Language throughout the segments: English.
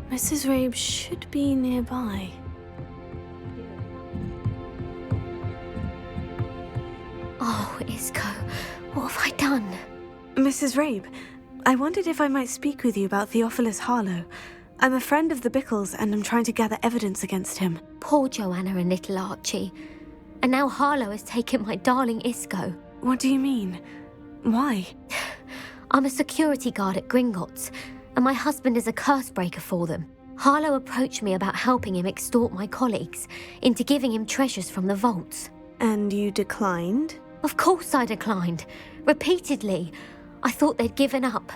Mrs. Rabe should be nearby. Oh, Isco, what have I done? Mrs. Rabe, I wondered if I might speak with you about Theophilus Harlow. I'm a friend of the Bickles and I'm trying to gather evidence against him. Poor Joanna and little Archie. And now Harlow has taken my darling Isco. What do you mean? Why? I'm a security guard at Gringotts, and my husband is a curse breaker for them. Harlow approached me about helping him extort my colleagues into giving him treasures from the vaults. And you declined? Of course I declined. Repeatedly. I thought they'd given up,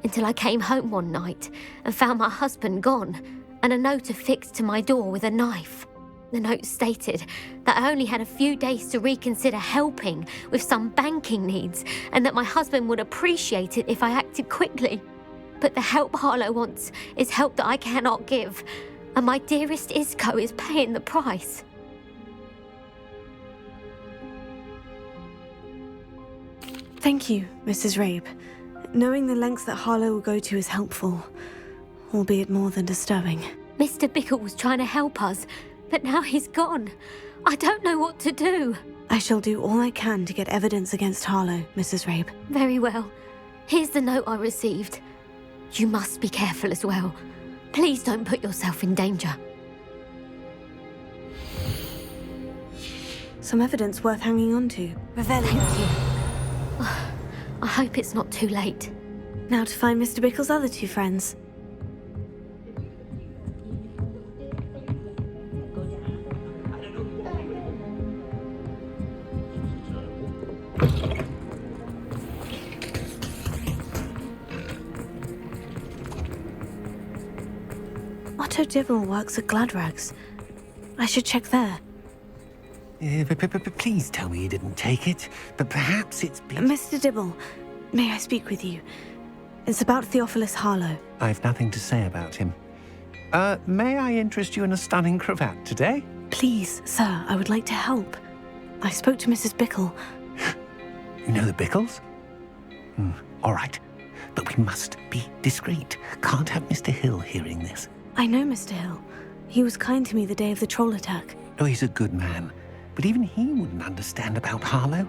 until I came home one night and found my husband gone, and a note affixed to my door with a knife. The note stated that I only had a few days to reconsider helping with some banking needs, and that my husband would appreciate it if I acted quickly. But the help Harlow wants is help that I cannot give, and my dearest Isco is paying the price. Thank you, Mrs. Rabe. Knowing the lengths that Harlow will go to is helpful, albeit more than disturbing. Mr. Bickle was trying to help us, but now he's gone. I don't know what to do. I shall do all I can to get evidence against Harlow, Mrs. Rabe. Very well. Here's the note I received. You must be careful as well. Please don't put yourself in danger. Some evidence worth hanging on to. Thank you. I hope it's not too late. Now to find Mr. Bickle's other two friends. Otto Dibble works at Gladrags. I should check there. Please tell me you didn't take it. But perhaps it's been... Mr. Dibble, may I speak with you? It's about Theophilus Harlow. I've nothing to say about him. May I interest you in a stunning cravat today? Please, sir, I would like to help. I spoke to Mrs. Bickle. You know the Bickles? All right. But we must be discreet. Can't have Mr. Hill hearing this. I know Mr. Hill. He was kind to me the day of the troll attack. Oh, he's a good man. But even he wouldn't understand about Harlow.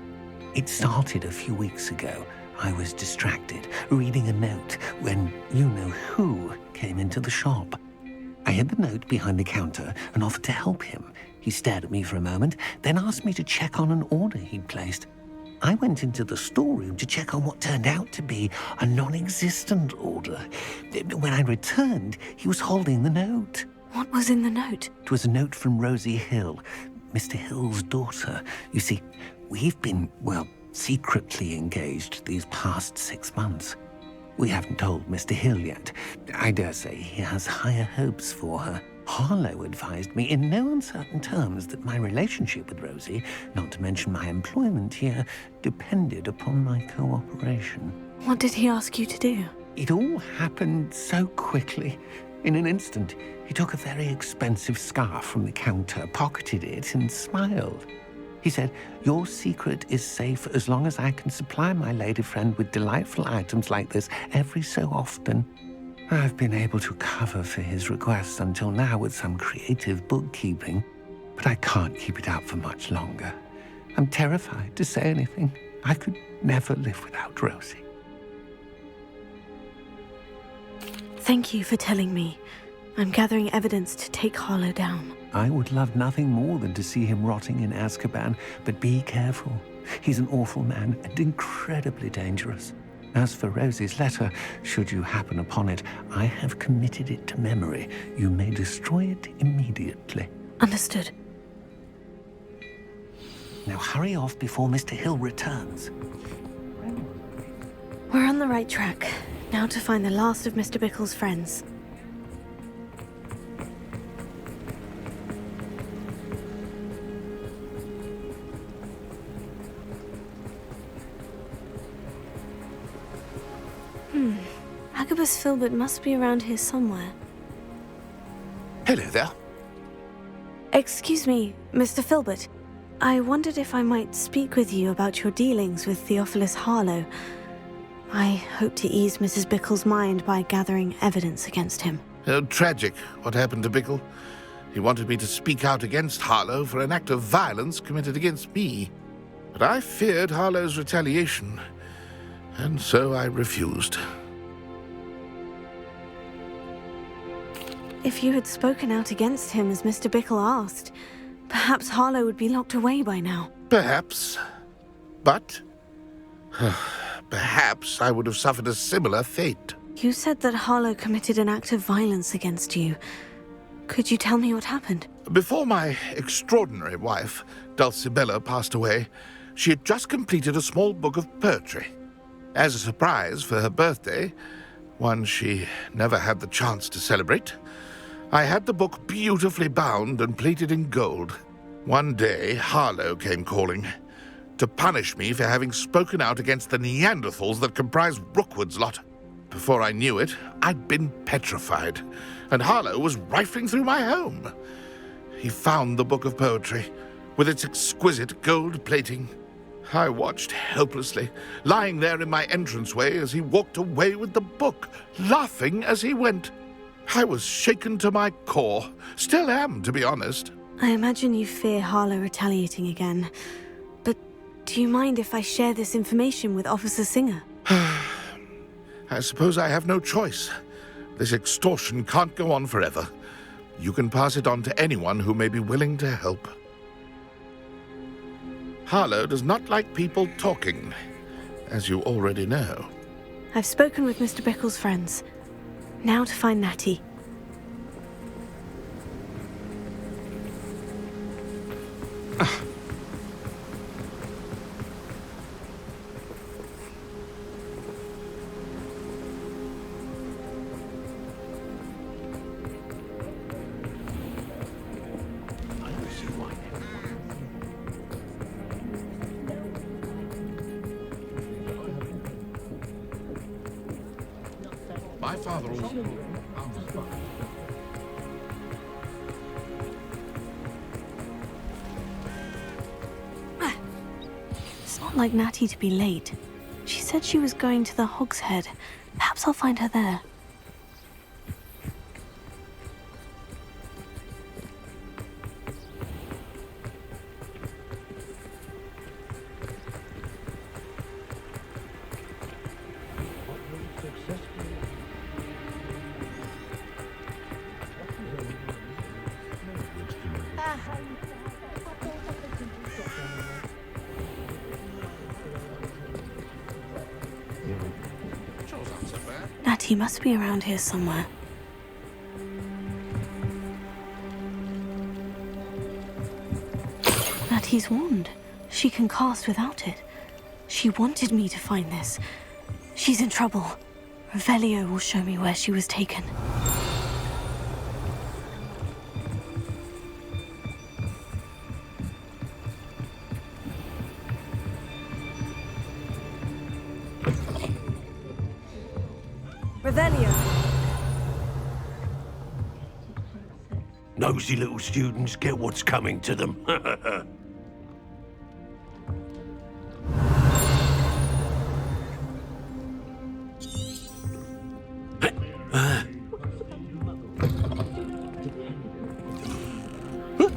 It started a few weeks ago. I was distracted, reading a note, when you-know-who came into the shop. I hid the note behind the counter and offered to help him. He stared at me for a moment, then asked me to check on an order he'd placed. I went into the storeroom to check on what turned out to be a non-existent order. When I returned, he was holding the note. What was in the note? It was a note from Rosie Hill, Mr. Hill's daughter. You see, we've been, well, secretly engaged these past 6 months. We haven't told Mr. Hill yet. I dare say he has higher hopes for her. Harlow advised me in no uncertain terms that my relationship with Rosie, not to mention my employment here, depended upon my cooperation. What did he ask you to do? It all happened so quickly. In an instant, he took a very expensive scarf from the counter, pocketed it, and smiled. He said, "Your secret is safe as long as I can supply my lady friend with delightful items like this every so often." I've been able to cover for his requests until now with some creative bookkeeping, but I can't keep it up for much longer. I'm terrified to say anything. I could never live without Rosie. Thank you for telling me. I'm gathering evidence to take Harlow down. I would love nothing more than to see him rotting in Azkaban, but be careful. He's an awful man and incredibly dangerous. As for Rosie's letter, should you happen upon it, I have committed it to memory. You may destroy it immediately. Understood. Now hurry off before Mr. Hill returns. We're on the right track. Now to find the last of Mr. Bickle's friends. Agabus Filbert must be around here somewhere. Hello there. Excuse me, Mr. Filbert. I wondered if I might speak with you about your dealings with Theophilus Harlow. I hope to ease Mrs. Bickle's mind by gathering evidence against him. Tragic, what happened to Bickle. He wanted me to speak out against Harlow for an act of violence committed against me. But I feared Harlow's retaliation, and so I refused. If you had spoken out against him as Mr. Bickle asked, perhaps Harlow would be locked away by now. Perhaps. But perhaps I would have suffered a similar fate. You said that Harlow committed an act of violence against you. Could you tell me what happened? Before my extraordinary wife, Dulcibella, passed away, she had just completed a small book of poetry. As a surprise for her birthday, one she never had the chance to celebrate, I had the book beautifully bound and plated in gold. One day, Harlow came calling to punish me for having spoken out against the Neanderthals that comprise Rookwood's lot. Before I knew it, I'd been petrified, and Harlow was rifling through my home. He found the book of poetry, with its exquisite gold plating. I watched helplessly, lying there in my entranceway as he walked away with the book, laughing as he went. I was shaken to my core. Still am, to be honest. I imagine you fear Harlow retaliating again. But do you mind if I share this information with Officer Singer? I suppose I have no choice. This extortion can't go on forever. You can pass it on to anyone who may be willing to help. Harlow does not like people talking, as you already know. I've spoken with Mr. Bickle's friends. Now to find Natty. My father also... It's not like Natty to be late. She said she was going to the Hogshead. Perhaps I'll find her there. Natty must be around here somewhere. Natty's wand. She can cast without it. She wanted me to find this. She's in trouble. Revelio will show me where she was taken. Revelio! Nosy little students get what's coming to them.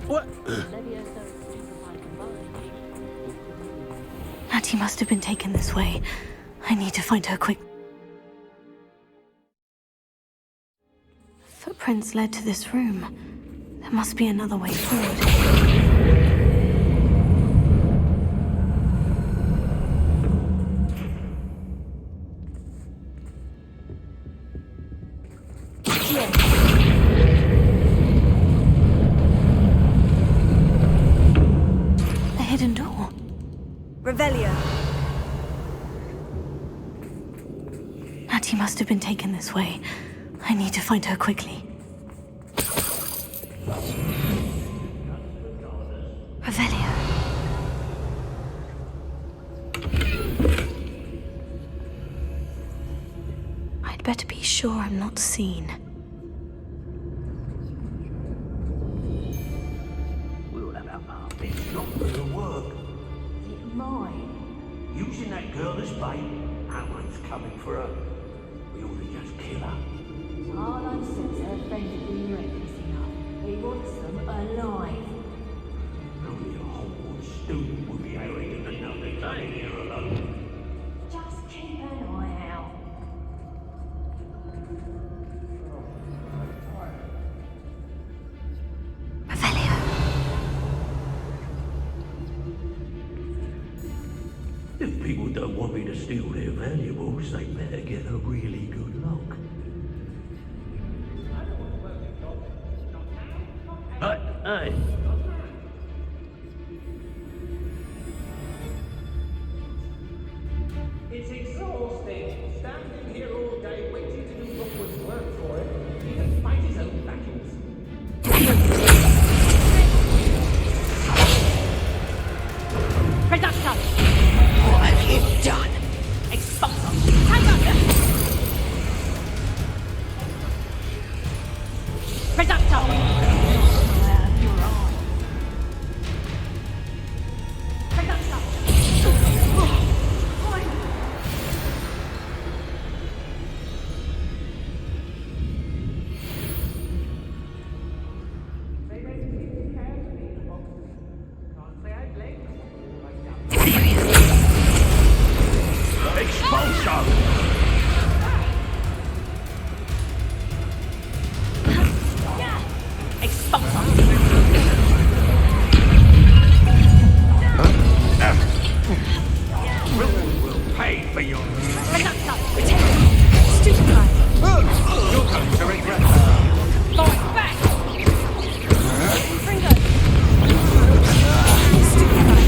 What? Natty must have been taken this way. I need to find her quick. Footprints led to this room. There must be another way forward. A hidden door. Revelio. Natty must have been taken this way. I need to find her quickly. Revelio. I'd better be sure I'm not seen. We'll have our part. It's not gonna work. It's mine. Using that girl as bait, Alan's coming for her. We ought to just kill her. Harlow says her friend had been reckless enough. He wants them alive. Only a Hogwarts student would be arrogant enough to stay here alone. Just keep an eye out. Revelio. If people don't want me to steal their valuables, they better get a really good look. Hey. It's exhausting, standing here all day waiting to do Hogwarts work for it. He can fight his own battles. Reducto! What have you done? Expulso! Tango! Reducto! Your arm. Reducto! They make it can't be Hogwarts. Can't say I blame them. Expulso! Expulso! We'll pay for your... Reducto! Stupid guy. You're going to regret that. Going back! Fringo. Stupid guy.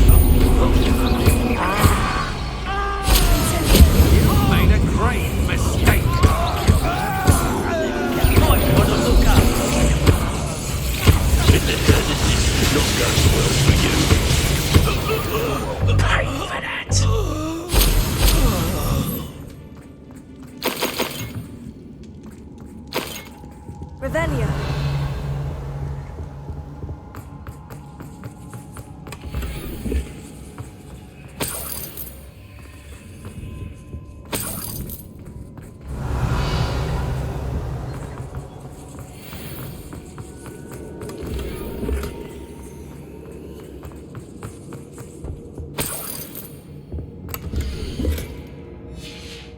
You made a great mistake. Might want to look up. Not going well for you. Pay for that. Revelio.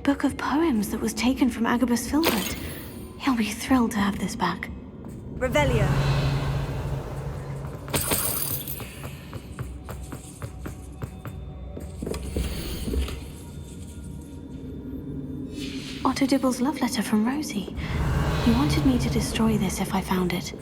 Book of poems that was taken from Agabus Filbert. He'll be thrilled to have this back. Revelio. Otto Dibble's love letter from Rosie. He wanted me to destroy this if I found it.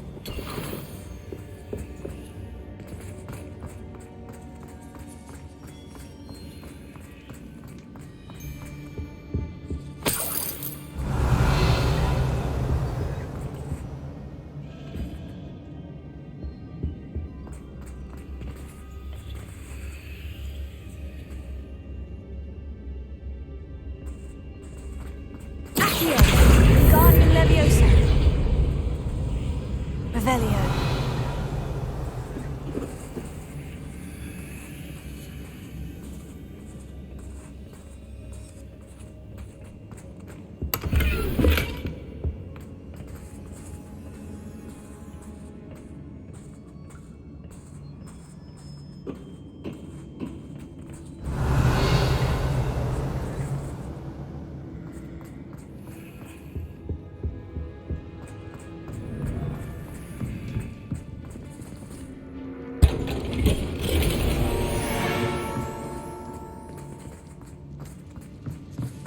Guardian Leviosa. Revelio.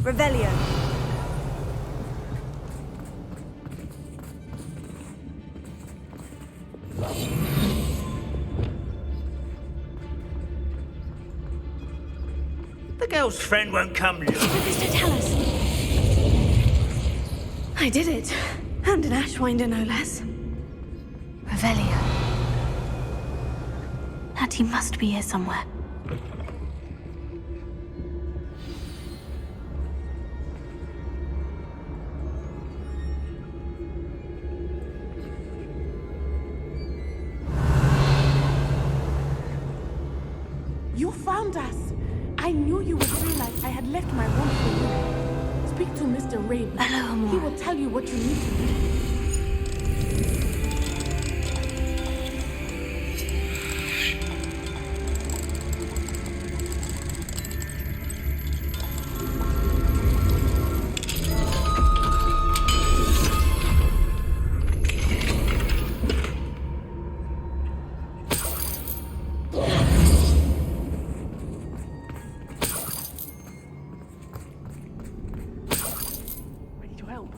Revelio. The girl's friend won't come look. Please don't tell us. I did it. And an Ashwinder, no less. Revelio. That he must be here somewhere. Rabe. Hello, Amor. He will tell you what you need to do. Ready to help.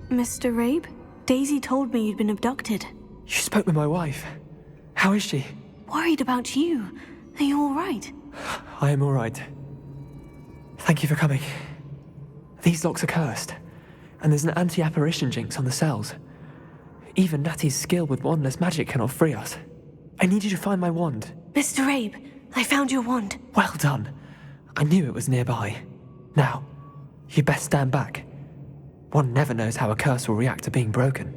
Mr. Rabe, Daisy told me you'd been abducted. You spoke with my wife. How is she? Worried about you. Are you all right? I am all right. Thank you for coming. These locks are cursed, and there's an anti-apparition jinx on the cells. Even Natty's skill with wandless magic cannot free us. I need you to find my wand. Mr. Rabe, I found your wand. Well done. I knew it was nearby. Now, you best stand back. One never knows how a curse will react to being broken.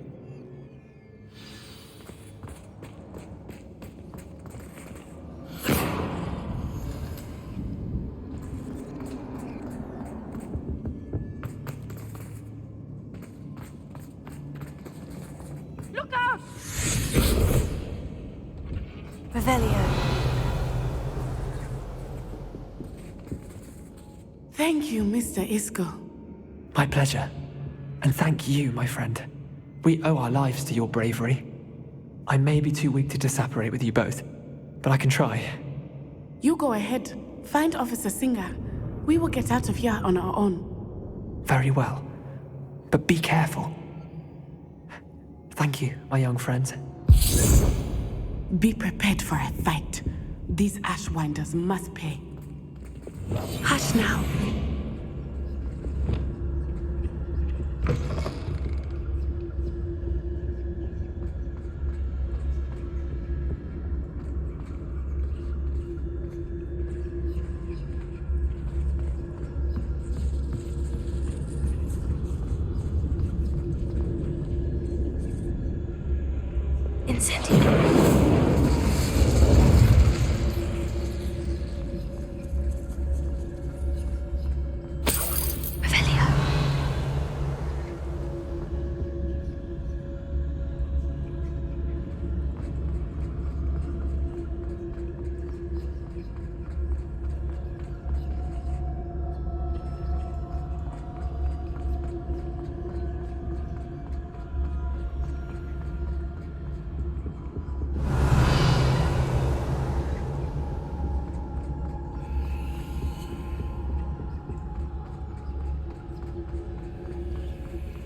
Look out! Revelio. Thank you, Mr. Isco. My pleasure. And thank you, my friend. We owe our lives to your bravery. I may be too weak to disapparate with you both, but I can try. You go ahead. Find Officer Singer. We will get out of here on our own. Very well. But be careful. Thank you, my young friends. Be prepared for a fight. These Ashwinders must pay. Hush now. Incendio. Revelio.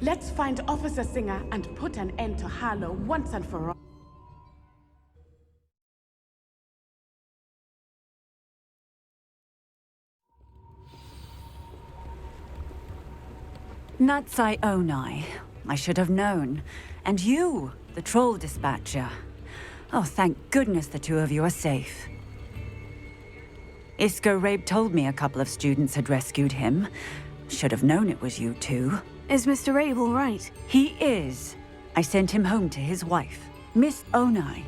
Let's find Officer Singer and put an end to Harlow once and for all. Natsai Onai. I should have known. And you, the troll dispatcher. Oh, thank goodness the two of you are safe. Isco Rabe told me a couple of students had rescued him. Should have known it was you two. Is Mr. Rabe all right? He is. I sent him home to his wife. Miss Onai,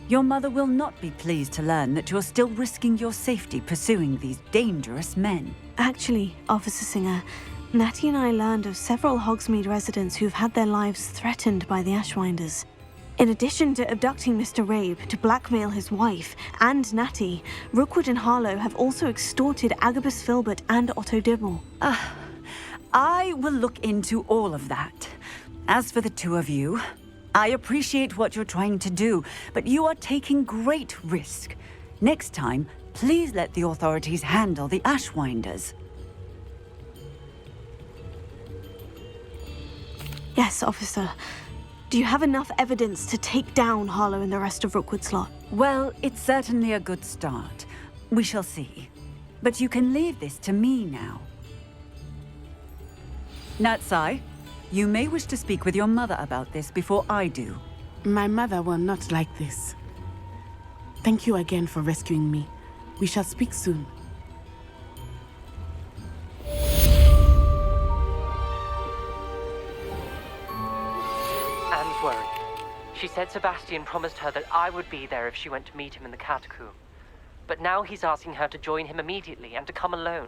your mother will not be pleased to learn that you're still risking your safety pursuing these dangerous men. Actually, Officer Singer, Natty and I learned of several Hogsmeade residents who've had their lives threatened by the Ashwinders. In addition to abducting Mr. Rabe to blackmail his wife and Natty, Rookwood and Harlow have also extorted Agabus Filbert and Otto Dibble. I will look into all of that. As for the two of you, I appreciate what you're trying to do, but you are taking great risk. Next time, please let the authorities handle the Ashwinders. Yes, officer. Do you have enough evidence to take down Harlow and the rest of Rookwood's lot? Well, it's certainly a good start. We shall see. But you can leave this to me now. Natsai, you may wish to speak with your mother about this before I do. My mother will not like this. Thank you again for rescuing me. We shall speak soon. Anne's worried. She said Sebastian promised her that I would be there if she went to meet him in the catacomb. But now he's asking her to join him immediately and to come alone.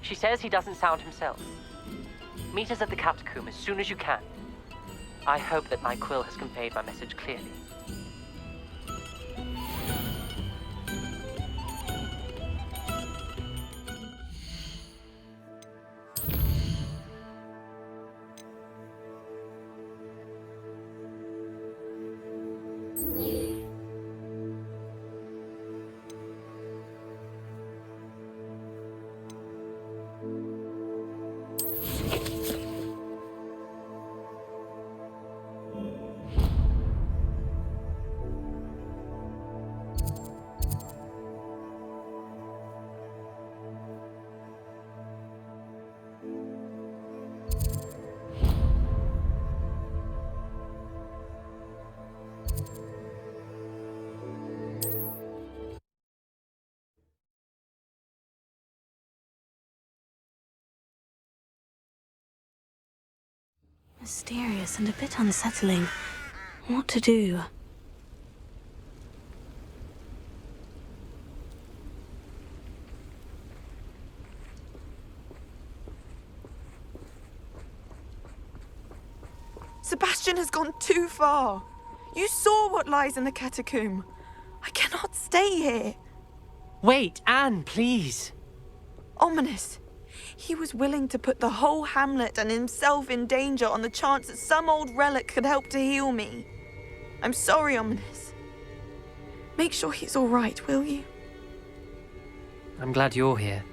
She says he doesn't sound himself. Meet us at the catacomb as soon as you can. I hope that my quill has conveyed my message clearly. Mysterious and a bit unsettling. What to do? Sebastian has gone too far. You saw what lies in the catacomb. I cannot stay here. Wait, Anne, please. Ominous. He was willing to put the whole hamlet and himself in danger on the chance that some old relic could help to heal me. I'm sorry, Ominous. Make sure he's all right, will you? I'm glad you're here.